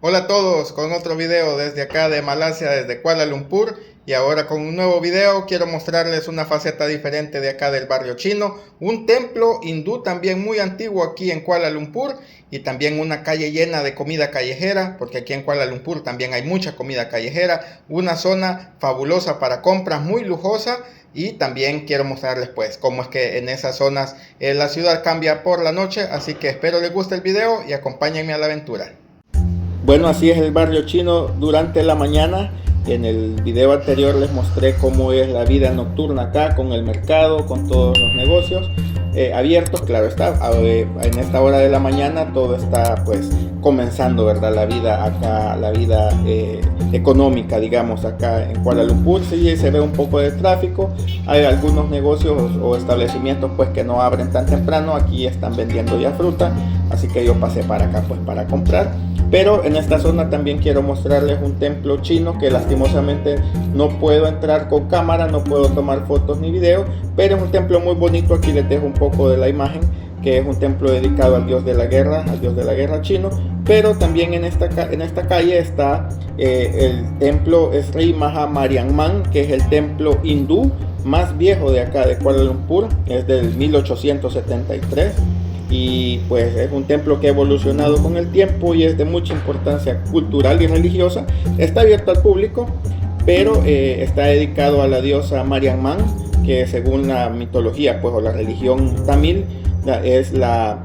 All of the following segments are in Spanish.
Hola a todos, con otro video desde acá de Malasia, desde Kuala Lumpur, y ahora con un nuevo video quiero mostrarles una faceta diferente de acá del barrio chino, un templo hindú también muy antiguo aquí en Kuala Lumpur, y también una calle llena de comida callejera, porque aquí en Kuala Lumpur también hay mucha comida callejera, una zona fabulosa para compras, muy lujosa. Y también quiero mostrarles pues cómo es que en esas zonas la ciudad cambia por la noche, así que espero les guste el video y acompáñenme a la aventura. Bueno, así es el barrio chino durante la mañana. En el video anterior les mostré cómo es la vida nocturna acá, con el mercado, con todos los negocios abiertos. Claro está, en esta hora de la mañana todo está pues comenzando, ¿verdad? La vida acá, la vida económica, digamos, acá en Kuala Lumpur. Sí, se ve un poco de tráfico. Hay algunos negocios o establecimientos pues que no abren tan temprano. Aquí están vendiendo ya fruta, así que yo pasé para acá pues para comprar. Pero en esta zona también quiero mostrarles un templo chino que lastimosamente no puedo entrar con cámara, no puedo tomar fotos ni video, pero es un templo muy bonito. Aquí les dejo un poco de la imagen, que es un templo dedicado al dios de la guerra chino. Pero también en esta calle está el templo Sri Maha Mariamman, que es el templo hindú más viejo de acá de Kuala Lumpur, es del 1873. Y pues es un templo que ha evolucionado con el tiempo y es de mucha importancia cultural y religiosa. Está abierto al público, pero está dedicado a la diosa Mariamman, que según la mitología pues, o la religión tamil, es la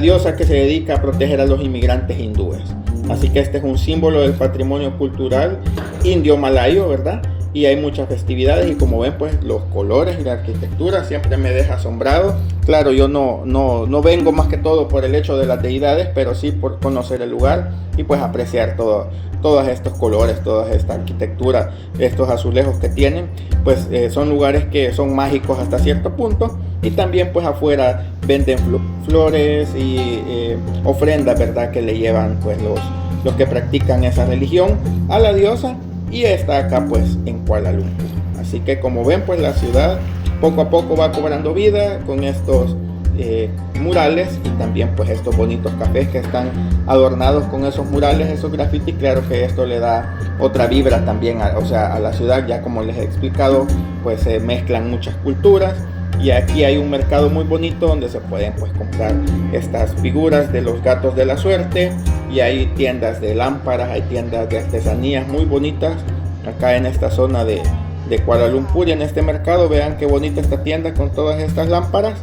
diosa que se dedica a proteger a los inmigrantes hindúes. Así que este es un símbolo del patrimonio cultural indio-malayo, ¿verdad? Y hay muchas festividades y como ven pues los colores y la arquitectura siempre me deja asombrado. Claro, yo no vengo más que todo por el hecho de las deidades, pero sí por conocer el lugar y pues apreciar todos estos colores, toda esta arquitectura, estos azulejos que tienen. Pues son lugares que son mágicos hasta cierto punto. Y también pues afuera venden flores y ofrendas, ¿verdad? Que le llevan pues los que practican esa religión a la diosa. Y está acá pues en Kuala Lumpur. Así que como ven pues la ciudad poco a poco va cobrando vida con estos murales y también pues estos bonitos cafés que están adornados con esos murales, esos grafitis. Claro que esto le da otra vibra también a la ciudad. Ya como les he explicado pues se mezclan muchas culturas. Y aquí hay un mercado muy bonito donde se pueden pues comprar estas figuras de los gatos de la suerte. Y hay tiendas de lámparas, hay tiendas de artesanías muy bonitas acá en esta zona de Kuala Lumpur. Y en este mercado vean qué bonita esta tienda con todas estas lámparas.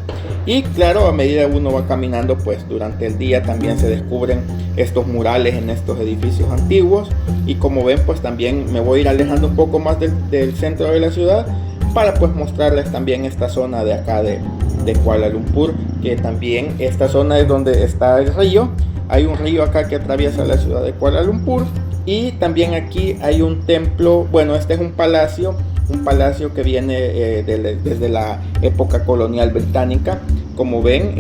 Y claro, a medida uno va caminando pues durante el día también se descubren estos murales en estos edificios antiguos. Y como ven pues también me voy a ir alejando un poco más del centro de la ciudad para pues mostrarles también esta zona de acá de Kuala Lumpur, que también esta zona es donde está el río. Hay un río acá que atraviesa la ciudad de Kuala Lumpur. Y también aquí hay un templo, bueno, este es un palacio que viene desde la época colonial británica. Como ven,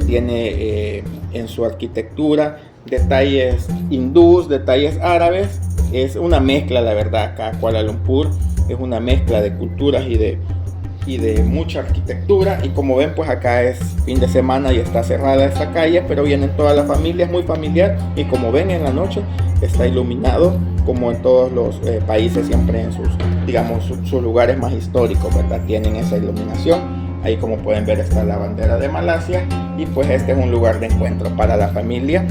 tiene en su arquitectura detalles hindús, detalles árabes. Es una mezcla, la verdad, acá Kuala Lumpur es una mezcla de culturas y de mucha arquitectura. Y como ven pues acá es fin de semana y está cerrada esta calle, pero vienen todas las familias, muy familiar. Y como ven en la noche está iluminado como en todos los países, siempre en sus lugares más históricos, ¿verdad? Tienen esa iluminación. Ahí como pueden ver está la bandera de Malasia y pues este es un lugar de encuentro para la familia.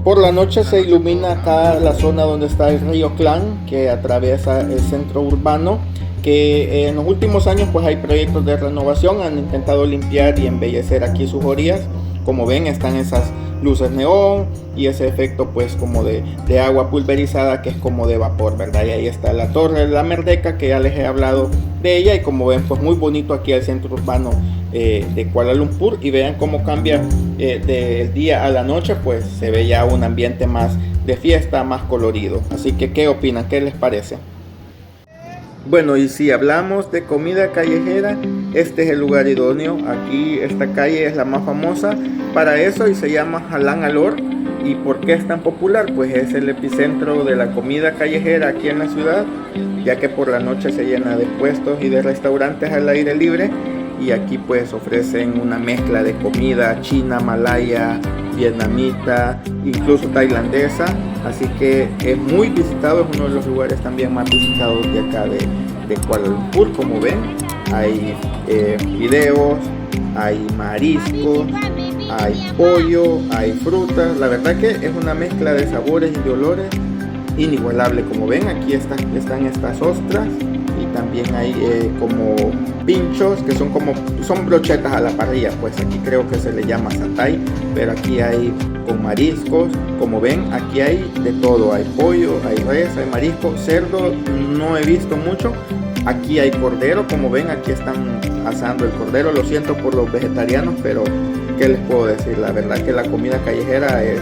Por la noche se ilumina acá la zona donde está el río Klang, que atraviesa el centro urbano, que en los últimos años pues hay proyectos de renovación, han intentado limpiar y embellecer aquí sus orillas. Como ven están esas luces neón y ese efecto pues como de agua pulverizada que es como de vapor, ¿verdad? Y ahí está la torre de la Merdeka, que ya les he hablado de ella. Y como ven pues muy bonito aquí el centro urbano de Kuala Lumpur. Y vean cómo cambia del día a la noche, pues se ve ya un ambiente más de fiesta, más colorido. Así que ¿qué opinan? ¿Qué les parece? Bueno, y si hablamos de comida callejera, este es el lugar idóneo. Aquí esta calle es la más famosa para eso y se llama Jalan Alor. ¿Y por qué es tan popular? Pues es el epicentro de la comida callejera aquí en la ciudad, ya que por la noche se llena de puestos y de restaurantes al aire libre. Y aquí pues ofrecen una mezcla de comida china, malaya, vietnamita, incluso tailandesa, así que es muy visitado, es uno de los lugares también más visitados de acá de Kuala Lumpur. Como ven, hay fideos, hay mariscos, hay pollo, hay frutas. La verdad que es una mezcla de sabores y de olores inigualable. Como ven, aquí están estas ostras, y también hay como pinchos, que son brochetas a la parrilla, pues aquí creo que se le llama satay, pero aquí hay con mariscos. Como ven, aquí hay de todo, hay pollo, hay res, hay marisco, cerdo no he visto mucho. Aquí hay cordero, como ven, aquí están asando el cordero. Lo siento por los vegetarianos, pero ¿qué les puedo decir? La verdad que la comida callejera es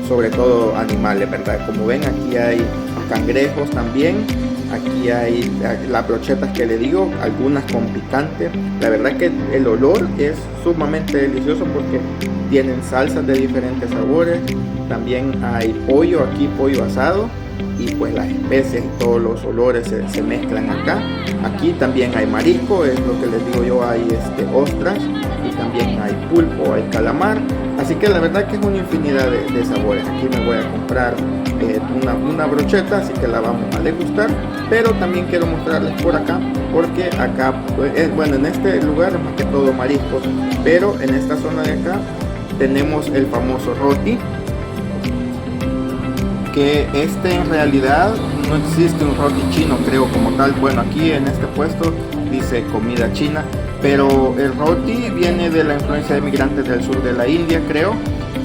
sobre todo animales, ¿verdad? Como ven, aquí hay cangrejos también. Aquí hay las brochetas que le digo, algunas con picante. La verdad que el olor es sumamente delicioso porque tienen salsas de diferentes sabores. También hay pollo aquí, pollo asado, y pues las especies y todos los olores se mezclan acá. Aquí también hay marisco, es lo que les digo yo, hay ostras, y también hay pulpo, hay calamar. Así que la verdad que es una infinidad de sabores. Aquí me voy a comprar una brocheta, así que la vamos a degustar. Pero también quiero mostrarles por acá, porque acá, bueno, en este lugar es más que todo mariscos, pero en esta zona de acá tenemos el famoso roti, que en realidad no existe un roti chino, creo, como tal. Bueno, aquí en este puesto dice comida china, pero el roti viene de la influencia de migrantes del sur de la India, creo.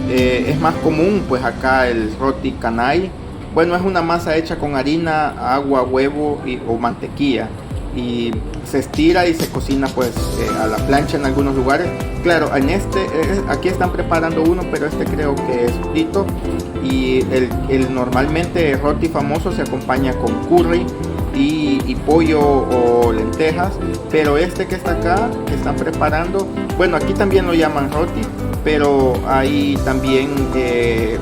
Es más común pues acá el roti canai. Bueno, es una masa hecha con harina, agua, huevo o mantequilla, y se estira y se cocina pues a la plancha en algunos lugares. Claro, aquí están preparando uno, pero creo que es frito. Y normalmente el roti famoso se acompaña con curry y pollo o lentejas, pero que está acá, que están preparando, bueno, aquí también lo llaman roti, pero hay también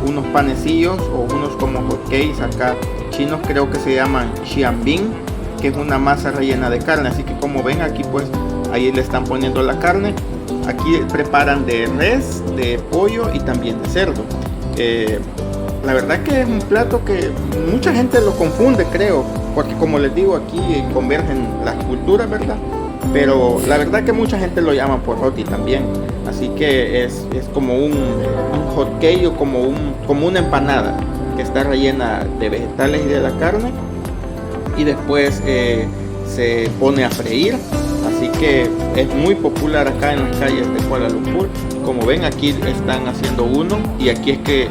unos panecillos o unos como hotcakes acá chinos, creo que se llaman xianbing, que es una masa rellena de carne. Así que como ven aquí, pues ahí le están poniendo la carne. Aquí preparan de res, de pollo y también de cerdo. La verdad que es un plato que mucha gente lo confunde, creo, porque como les digo, aquí convergen las culturas, ¿verdad? Pero la verdad que mucha gente lo llama por roti también. Así que es como un hot cake, o como una empanada que está rellena de vegetales y de la carne, y después se pone a freír. Así que es muy popular acá en las calles de Kuala Lumpur. Como ven, aquí están haciendo uno, y aquí es que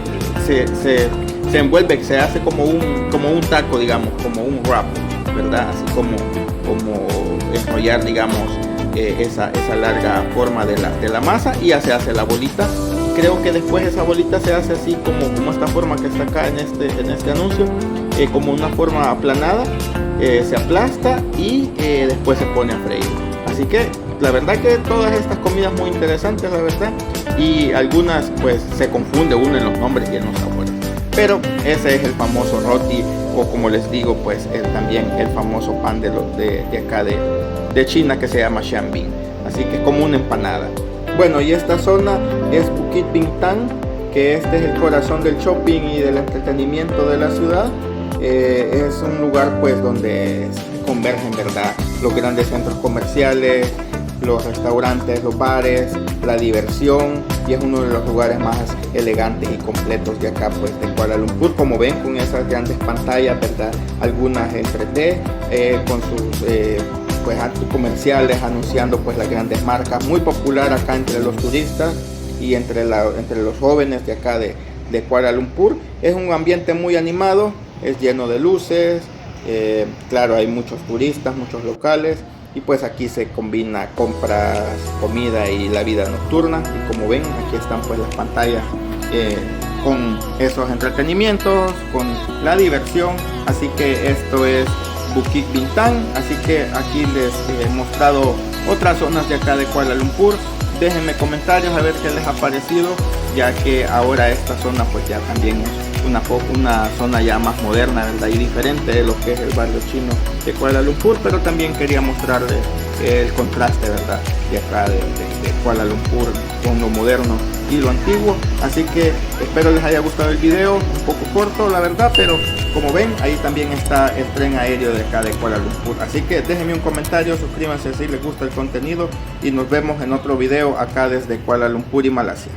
se envuelve, se hace como un taco, digamos, como un wrap, ¿verdad? Así como enrollar, digamos, esa larga forma de la masa, y ya se hace la bolita. Creo que después esa bolita se hace así como esta forma que está acá en este anuncio, como una forma aplanada, se aplasta y después se pone a freír. Así que la verdad que todas estas comidas muy interesantes, la verdad, y algunas pues se confunde uno en los nombres y en los sabores, pero ese es el famoso roti, o como les digo, pues también el famoso pan de acá de China, que se llama xianbing. Así que es como una empanada. Bueno, y esta zona es Bukit Bintang, que es el corazón del shopping y del entretenimiento de la ciudad. Es un lugar pues donde convergen, ¿verdad?, los grandes centros comerciales, los restaurantes, los bares, la diversión, y es uno de los lugares más elegantes y completos de acá pues de Kuala Lumpur. Como ven, con esas grandes pantallas, ¿verdad?, algunas en 3D, con sus pues comerciales anunciando pues las grandes marcas, muy popular acá entre los turistas y entre los jóvenes de acá de Kuala Lumpur. Es un ambiente muy animado, es lleno de luces, claro, hay muchos turistas, muchos locales, y pues aquí se combina compras, comida y la vida nocturna. Y como ven, aquí están pues las pantallas con esos entretenimientos, con la diversión. Así que esto es Bukit Bintang. Así que aquí les he mostrado otras zonas de acá de Kuala Lumpur. Déjenme comentarios a ver qué les ha parecido, ya que ahora esta zona pues ya también es una zona ya más moderna, ¿verdad?, y diferente de lo que es el barrio chino de Kuala Lumpur. Pero también quería mostrarles el contraste, ¿verdad?, de acá de Kuala Lumpur con lo moderno estilo antiguo. Así que espero les haya gustado el video, un poco corto la verdad, pero como ven ahí también está el tren aéreo de acá de Kuala Lumpur. Así que déjenme un comentario, suscríbanse si les gusta el contenido y nos vemos en otro video acá desde Kuala Lumpur y Malasia.